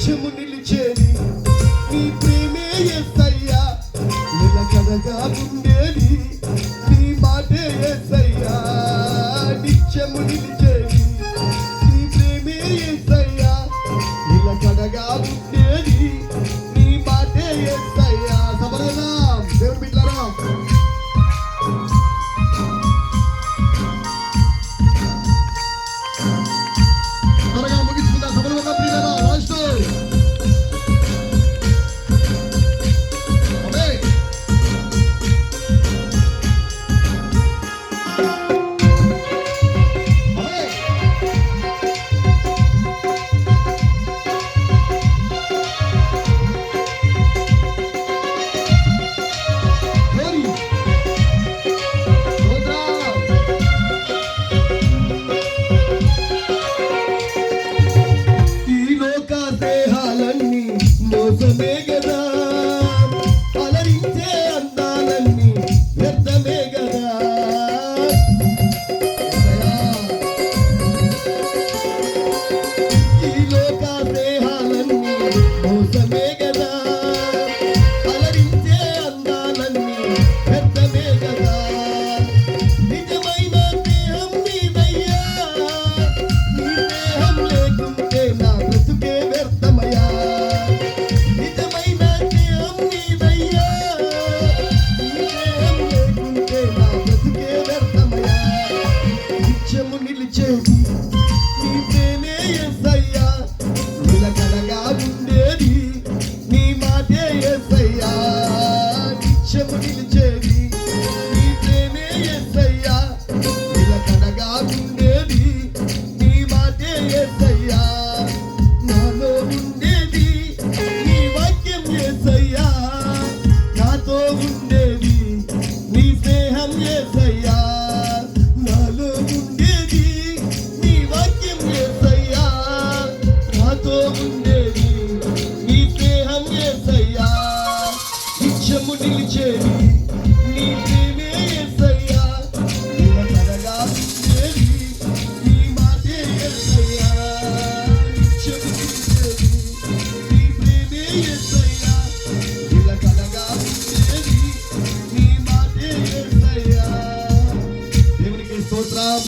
నిత్యము నిలిచేది నీ ప్రేమే యేసయ్యా, నిలకడగా ఉండేది నీ మాటే యేసయ్యా. నిత్యము నిలిచేది నీ ప్రేమే యేసయ్యా, నిలకడగా ఉండేది నీ మాటే యేసయ్యా. సమరనా దేవుని బిడ్డలారా, త్వరగా ముగించుకుందాం. సమరనా ప్రియులారా, లాస్ట్ మోసమే గదా, అలరించే అందాలన్నీ వ్యర్థమే గదా. ఈ లోక దేహాలన్నీ మోసమే గదా, అలరించే అందాలన్నీ వ్యర్థమే గదా. నిజమైన దేహం నీదయ్యా, నీ దేహం లేకుంటే నా బ్రతుకే వ్యర్థమయ్యా. నిలిచేది నీ ప్రేమే యేసయ్యా, నిలకడగా ఉండేది నీ మాటే యేసయ్యా. నిత్యము నిలిచేది నీ ప్రేమే యేసయ్యా, నిలకడగా ఉండేది నీ మాటే యేసయ్యా. నాలో ఉండేది నీ వాక్యం యేసయ్యా, నాతో ఉండేది నీ స్నేహం యేసయ్యా. నాలో ఉండేది నీ వాక్యం యేసయ్యా, నాతో ఉండేది నీ స్నేహం యేసయ్యా. నిత్యము నిలిచేది నీ